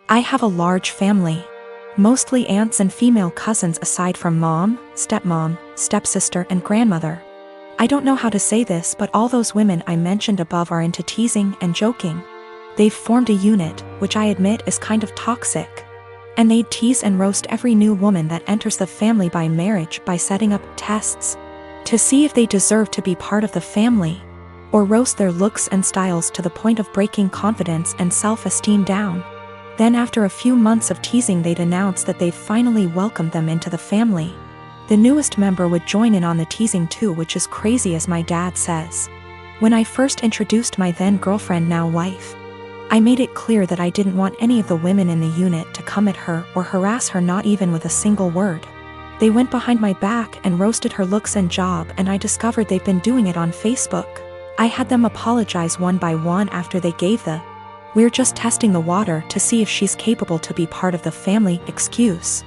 I have a large family. Mostly aunts and female cousins aside from mom, stepmom, stepsister and grandmother. I don't know how to say this, but all those women I mentioned above are into teasing and joking. They've formed a unit, which I admit is kind of toxic. And they'd tease and roast every new woman that enters the family by marriage by setting up tests to see if they deserve to be part of the family, or roast their looks and styles to the point of breaking confidence and self-esteem down. Then after a few months of teasing, they'd announce that they've finally welcomed them into the family. The newest member would join in on the teasing too, which is crazy, as my dad says. When I first introduced my then girlfriend, now wife, I made it clear that I didn't want any of the women in the unit to come at her or harass her, not even with a single word. They went behind my back and roasted her looks and job, and I discovered they've been doing it on Facebook. I had them apologize one by one after they gave the "we're just testing the water to see if she's capable to be part of the family" excuse.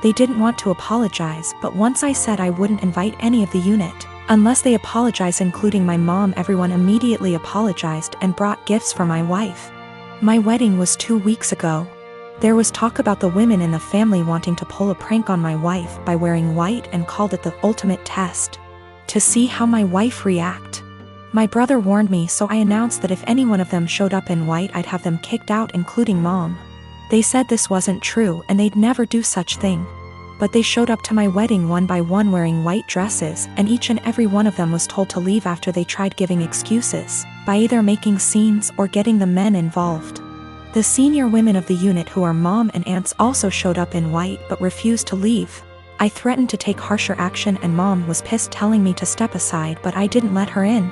They didn't want to apologize, but once I said I wouldn't invite any of the unit unless they apologize, including my mom, everyone immediately apologized and brought gifts for my wife. My wedding was 2 weeks ago. There was talk about the women in the family wanting to pull a prank on my wife by wearing white and called it the ultimate test to see how my wife react. My brother warned me, so I announced that if any one of them showed up in white, I'd have them kicked out, including mom. They said this wasn't true and they'd never do such thing. But they showed up to my wedding one by one wearing white dresses, and each and every one of them was told to leave after they tried giving excuses by either making scenes or getting the men involved. The senior women of the unit, who are mom and aunts, also showed up in white but refused to leave. I threatened to take harsher action and mom was pissed, telling me to step aside, but I didn't let her in.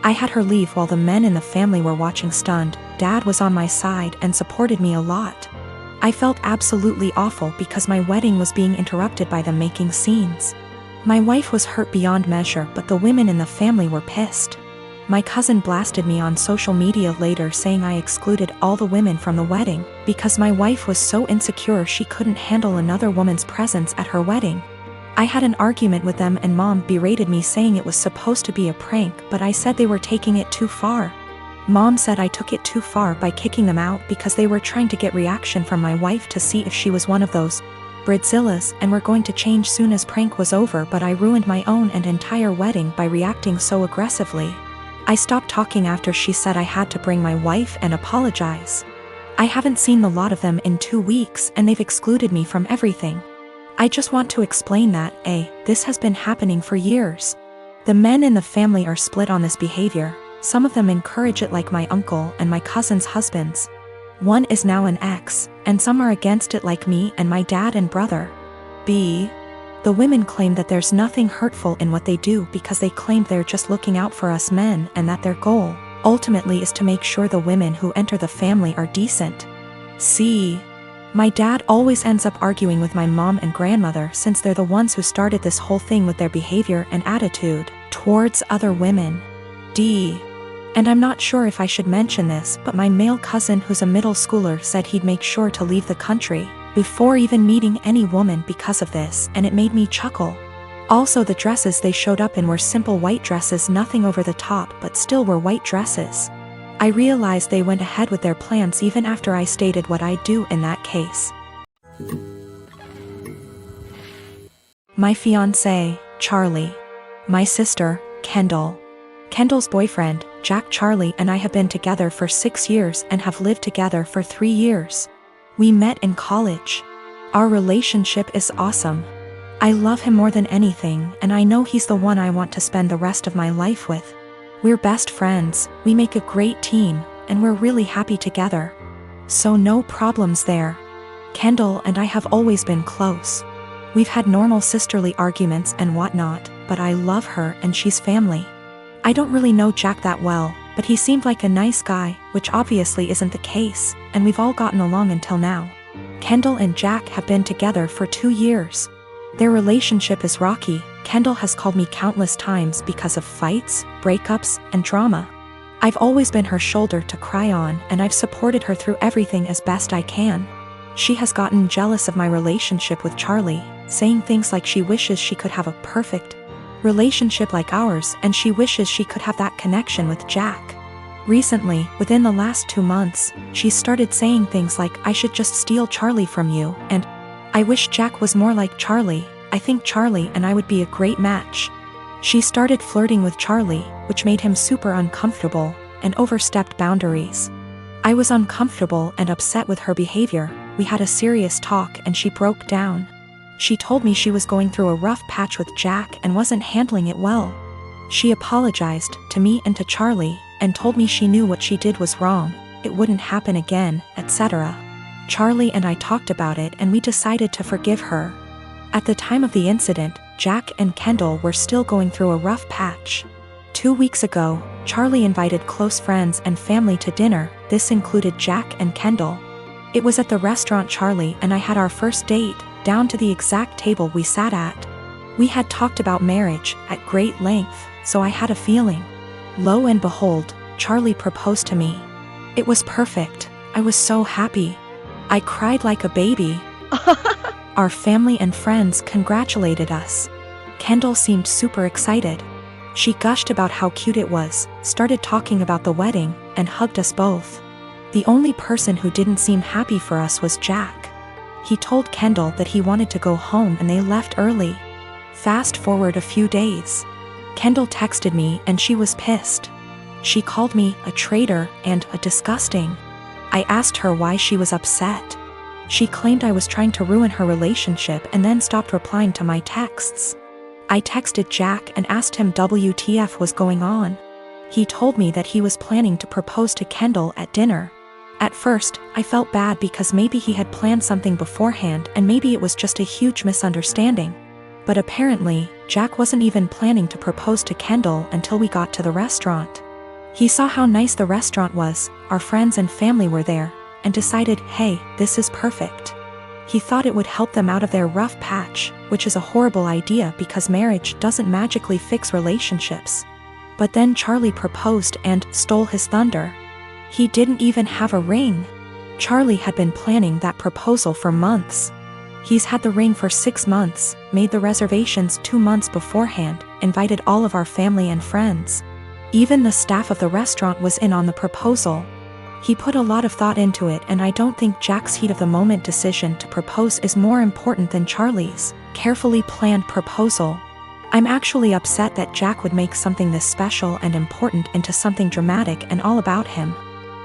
I had her leave while the men in the family were watching stunned. Dad was on my side and supported me a lot. I felt absolutely awful because my wedding was being interrupted by them making scenes. My wife was hurt beyond measure, but the women in the family were pissed. My cousin blasted me on social media later, saying I excluded all the women from the wedding because my wife was so insecure she couldn't handle another woman's presence at her wedding. I had an argument with them and mom berated me, saying it was supposed to be a prank, but I said they were taking it too far. Mom said I took it too far by kicking them out because they were trying to get reaction from my wife to see if she was one of those Bridzillas and were going to change soon as prank was over, but I ruined my own and entire wedding by reacting so aggressively. I stopped talking after she said I had to bring my wife and apologize. I haven't seen the lot of them in 2 weeks and they've excluded me from everything. I just want to explain that, this has been happening for years. The men in the family are split on this behavior. Some of them encourage it, like my uncle and my cousin's husbands. One is now an ex, and some are against it, like me and my dad and brother. The women claim that there's nothing hurtful in what they do because they claim they're just looking out for us men, and that their goal, ultimately, is to make sure the women who enter the family are decent. My dad always ends up arguing with my mom and grandmother, since they're the ones who started this whole thing with their behavior and attitude towards other women. And I'm not sure if I should mention this, but my male cousin, who's a middle schooler, said he'd make sure to leave the country before even meeting any woman because of this, and it made me chuckle. Also, the dresses they showed up in were simple white dresses, nothing over the top, but still were white dresses. I realized they went ahead with their plans even after I stated what I'd do in that case. My fiancé, Charlie. My sister, Kendall. Kendall's boyfriend, Jack. Charlie and I have been together for 6 years and have lived together for 3 years. We met in college. Our relationship is awesome. I love him more than anything, and I know he's the one I want to spend the rest of my life with. We're best friends, we make a great team, and we're really happy together. So no problems there. Kendall and I have always been close. We've had normal sisterly arguments and whatnot, but I love her and she's family. I don't really know Jack that well, but he seemed like a nice guy, which obviously isn't the case, and we've all gotten along until now. Kendall and Jack have been together for 2 years. Their relationship is rocky. Kendall has called me countless times because of fights, breakups, and drama. I've always been her shoulder to cry on, and I've supported her through everything as best I can. She has gotten jealous of my relationship with Charlie, saying things like she wishes she could have a perfect relationship like ours, and she wishes she could have that connection with Jack. Recently, within the last 2 months, she started saying things like, "I should just steal Charlie from you," and "I wish Jack was more like Charlie. I think Charlie and I would be a great match." She started flirting with Charlie, which made him super uncomfortable, and overstepped boundaries. I was uncomfortable and upset with her behavior. We had a serious talk and she broke down. She told me she was going through a rough patch with Jack and wasn't handling it well. She apologized to me and to Charlie, and told me she knew what she did was wrong, it wouldn't happen again, etc. Charlie and I talked about it and we decided to forgive her. At the time of the incident, Jack and Kendall were still going through a rough patch. 2 weeks ago, Charlie invited close friends and family to dinner. This included Jack and Kendall. It was at the restaurant Charlie and I had our first date, down to the exact table we sat at. We had talked about marriage at great length, so I had a feeling. Lo and behold, Charlie proposed to me. It was perfect. I was so happy. I cried like a baby. Our family and friends congratulated us. Kendall seemed super excited. She gushed about how cute it was, started talking about the wedding, and hugged us both. The only person who didn't seem happy for us was Jack. He told Kendall that he wanted to go home and they left early. Fast forward a few days. Kendall texted me and she was pissed. She called me a traitor and a disgusting. I asked her why she was upset. She claimed I was trying to ruin her relationship and then stopped replying to my texts. I texted Jack and asked him WTF was going on. He told me that he was planning to propose to Kendall at dinner. At first, I felt bad because maybe he had planned something beforehand and maybe it was just a huge misunderstanding. But apparently, Jack wasn't even planning to propose to Kendall until we got to the restaurant. He saw how nice the restaurant was, our friends and family were there, and decided, hey, this is perfect. He thought it would help them out of their rough patch, which is a horrible idea because marriage doesn't magically fix relationships. But then Charlie proposed and stole his thunder. He didn't even have a ring. Charlie had been planning that proposal for months. He's had the ring for 6 months, made the reservations 2 months beforehand, invited all of our family and friends. Even the staff of the restaurant was in on the proposal. He put a lot of thought into it, and I don't think Jack's heat-of-the-moment decision to propose is more important than Charlie's carefully planned proposal. I'm actually upset that Jack would make something this special and important into something dramatic and all about him.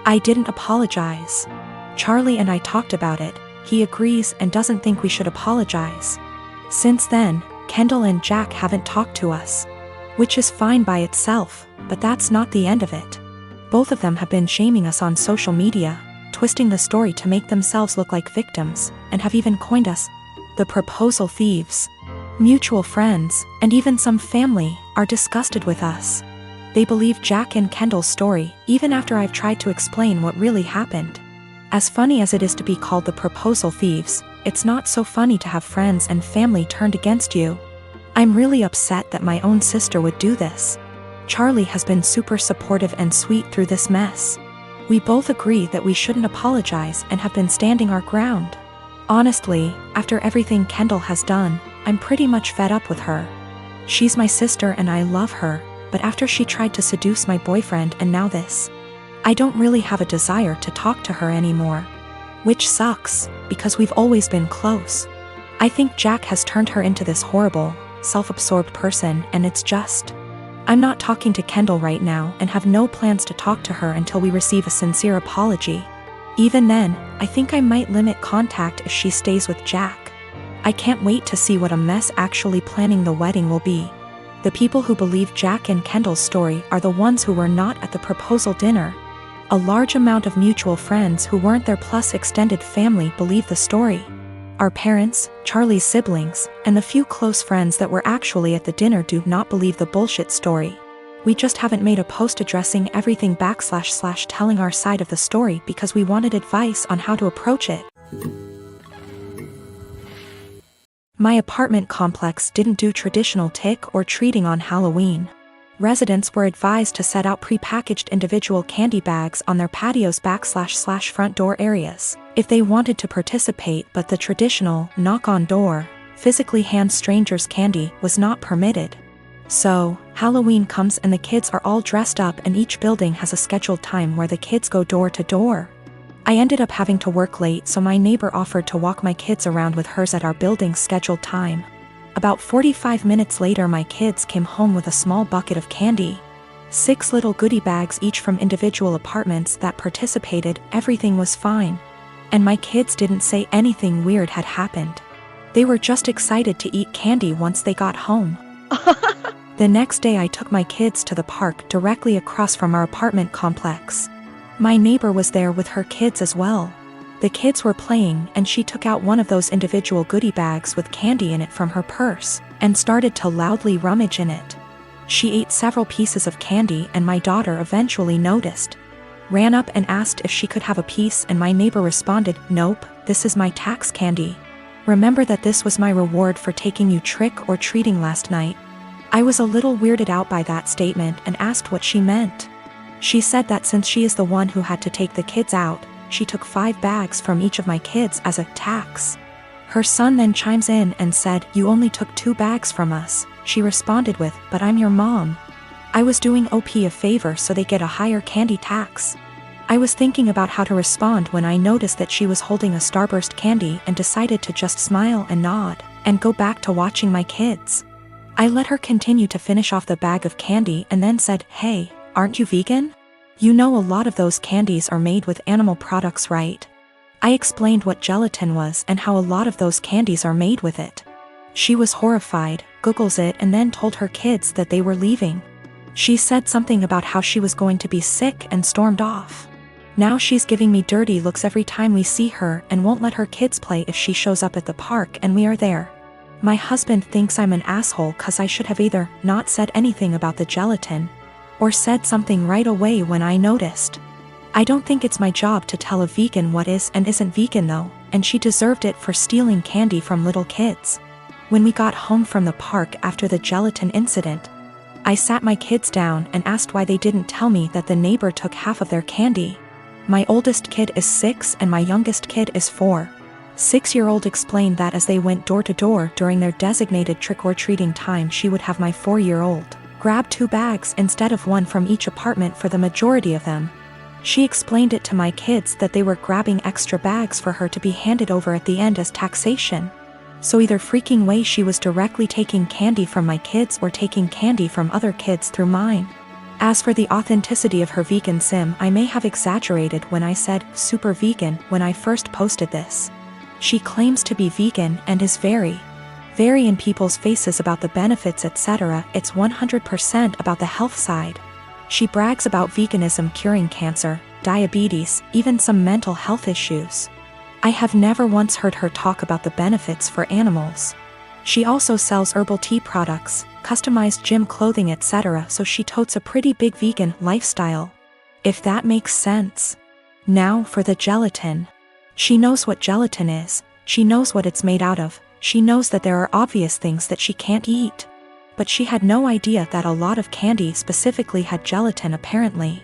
I didn't apologize. Charlie and I talked about it. He agrees and doesn't think we should apologize. Since then, Kendall and Jack haven't talked to us. Which is fine by itself, but that's not the end of it. Both of them have been shaming us on social media, twisting the story to make themselves look like victims, and have even coined us the proposal thieves. Mutual friends, and even some family, are disgusted with us. They believe Jack and Kendall's story, even after I've tried to explain what really happened. As funny as it is to be called the proposal thieves, it's not so funny to have friends and family turned against you. I'm really upset that my own sister would do this. Charlie has been super supportive and sweet through this mess. We both agree that we shouldn't apologize and have been standing our ground. Honestly, after everything Kendall has done, I'm pretty much fed up with her. She's my sister and I love her, but after she tried to seduce my boyfriend and now this, I don't really have a desire to talk to her anymore. Which sucks, because we've always been close. I think Jack has turned her into this horrible, self-absorbed person, and it's just... I'm not talking to Kendall right now and have no plans to talk to her until we receive a sincere apology. Even then, I think I might limit contact if she stays with Jack. I can't wait to see what a mess actually planning the wedding will be. The people who believe Jack and Kendall's story are the ones who were not at the proposal dinner. A large amount of mutual friends who weren't there plus extended family believe the story. Our parents, Charlie's siblings, and the few close friends that were actually at the dinner do not believe the bullshit story. We just haven't made a post addressing everything / telling our side of the story because we wanted advice on how to approach it. My apartment complex didn't do traditional trick or treating on Halloween. Residents were advised to set out pre-packaged individual candy bags on their patios / front door areas if they wanted to participate, but the traditional knock on door, physically hand strangers candy was not permitted. So, Halloween comes and the kids are all dressed up and each building has a scheduled time where the kids go door to door. I ended up having to work late, so my neighbor offered to walk my kids around with hers at our building's scheduled time. About 45 minutes later, my kids came home with a small bucket of candy. 6 little goodie bags each from individual apartments that participated. Everything was fine. And my kids didn't say anything weird had happened. They were just excited to eat candy once they got home. The next day I took my kids to the park directly across from our apartment complex. My neighbor was there with her kids as well. The kids were playing and she took out one of those individual goodie bags with candy in it from her purse and started to loudly rummage in it. She ate several pieces of candy and my daughter eventually noticed. Ran up and asked if she could have a piece, and my neighbor responded, "Nope, this is my tax candy. Remember that this was my reward for taking you trick or treating last night." I was a little weirded out by that statement and asked what she meant. She said that since she is the one who had to take the kids out, she took 5 bags from each of my kids as a tax. Her son then chimes in and said, "You only took 2 bags from us." She responded with, "But I'm your mom. I was doing OP a favor so they get a higher candy tax." I was thinking about how to respond when I noticed that she was holding a Starburst candy and decided to just smile and nod and go back to watching my kids. I let her continue to finish off the bag of candy and then said, "Hey, aren't you vegan? You know a lot of those candies are made with animal products, right?" I explained what gelatin was and how a lot of those candies are made with it. She was horrified, Googles it, and then told her kids that they were leaving. She said something about how she was going to be sick and stormed off. Now she's giving me dirty looks every time we see her and won't let her kids play if she shows up at the park and we are there. My husband thinks I'm an asshole cause I should have either not said anything about the gelatin or said something right away when I noticed. I don't think it's my job to tell a vegan what is and isn't vegan though, and she deserved it for stealing candy from little kids. When we got home from the park after the gelatin incident, I sat my kids down and asked why they didn't tell me that the neighbor took half of their candy. My oldest kid is 6 and my youngest kid is 4. 6-year-old explained that as they went door to door during their designated trick-or-treating time, she would have my 4-year-old grab 2 bags instead of 1 from each apartment for the majority of them. She explained it to my kids that they were grabbing extra bags for her to be handed over at the end as taxation. So either freaking way she was directly taking candy from my kids or taking candy from other kids through mine. As for the authenticity of her vegan sim, I may have exaggerated when I said super vegan when I first posted this. She claims to be vegan and is very in people's faces about the benefits, etc. It's 100% about the health side. She brags about veganism curing cancer, diabetes, even some mental health issues. I have never once heard her talk about the benefits for animals. She also sells herbal tea products, customized gym clothing, etc., so she totes a pretty big vegan lifestyle. If that makes sense. Now for the gelatin. She knows what gelatin is, she knows what it's made out of, she knows that there are obvious things that she can't eat. But she had no idea that a lot of candy specifically had gelatin apparently.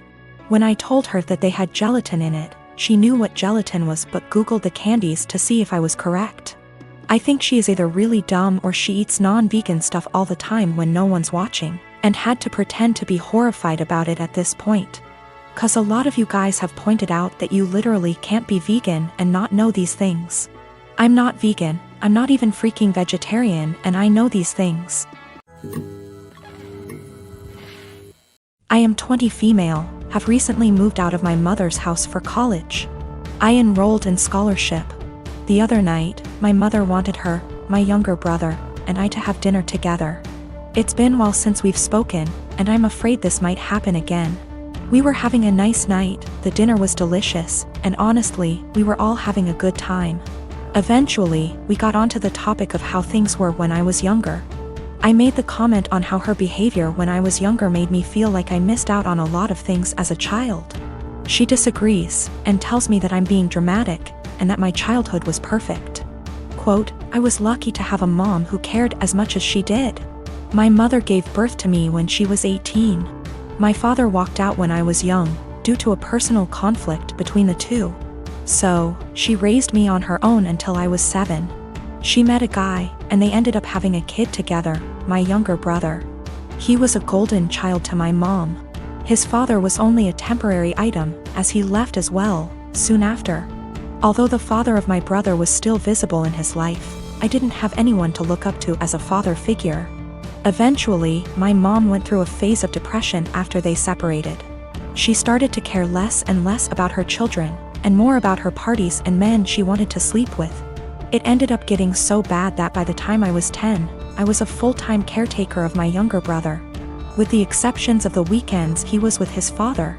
When I told her that they had gelatin in it, she knew what gelatin was but Googled the candies to see if I was correct. I think she is either really dumb or she eats non-vegan stuff all the time when no one's watching, and had to pretend to be horrified about it at this point. Cause a lot of you guys have pointed out that you literally can't be vegan and not know these things. I'm not vegan, I'm not even freaking vegetarian, and I know these things. I am 20, female, have recently moved out of my mother's house for college. I enrolled in scholarship. The other night, my mother wanted her, my younger brother, and I to have dinner together. It's been a while since we've spoken, and I'm afraid this might happen again. We were having a nice night, the dinner was delicious, and honestly, we were all having a good time. Eventually, we got onto the topic of how things were when I was younger. I made the comment on how her behavior when I was younger made me feel like I missed out on a lot of things as a child. She disagrees, and tells me that I'm being dramatic, and that my childhood was perfect. Quote, "I was lucky to have a mom who cared as much as she did. My mother gave birth to me when she was 18. My father walked out when I was young, due to a personal conflict between the two. So, she raised me on her own until I was 7. She met a guy, and they ended up having a kid together, my younger brother. He was a golden child to my mom. His father was only a temporary item, as he left as well, soon after. Although the father of my brother was still visible in his life, I didn't have anyone to look up to as a father figure. Eventually, my mom went through a phase of depression after they separated. She started to care less and less about her children, and more about her parties and men she wanted to sleep with. It ended up getting so bad that by the time I was 10, I was a full-time caretaker of my younger brother. With the exceptions of the weekends he was with his father.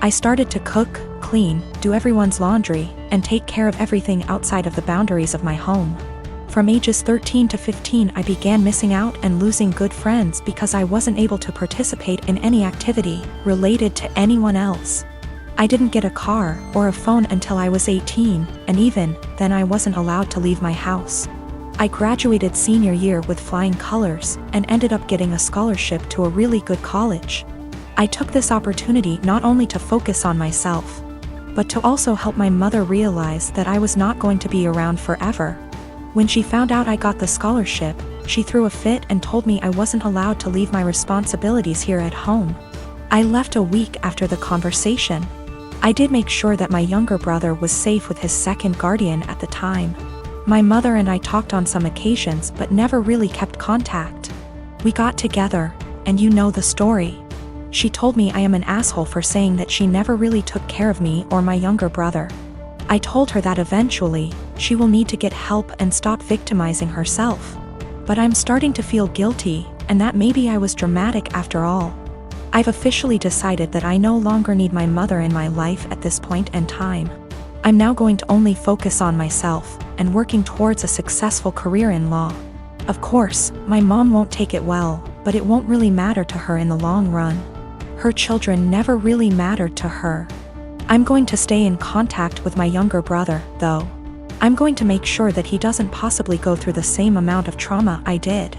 I started to cook, clean, do everyone's laundry, and take care of everything outside of the boundaries of my home. From ages 13 to 15 I began missing out and losing good friends because I wasn't able to participate in any activity related to anyone else. I didn't get a car or a phone until I was 18, and even then I wasn't allowed to leave my house. I graduated senior year with flying colors and ended up getting a scholarship to a really good college. I took this opportunity not only to focus on myself, but to also help my mother realize that I was not going to be around forever. When she found out I got the scholarship, she threw a fit and told me I wasn't allowed to leave my responsibilities here at home. I left a week after the conversation. I did make sure that my younger brother was safe with his second guardian at the time. My mother and I talked on some occasions but never really kept contact. We got together, and you know the story. She told me I am an asshole for saying that she never really took care of me or my younger brother. I told her that eventually, she will need to get help and stop victimizing herself. But I'm starting to feel guilty, and that maybe I was dramatic after all. I've officially decided that I no longer need my mother in my life at this point in time. I'm now going to only focus on myself, and working towards a successful career in law. Of course, my mom won't take it well, but it won't really matter to her in the long run. Her children never really mattered to her. I'm going to stay in contact with my younger brother, though. I'm going to make sure that he doesn't possibly go through the same amount of trauma I did.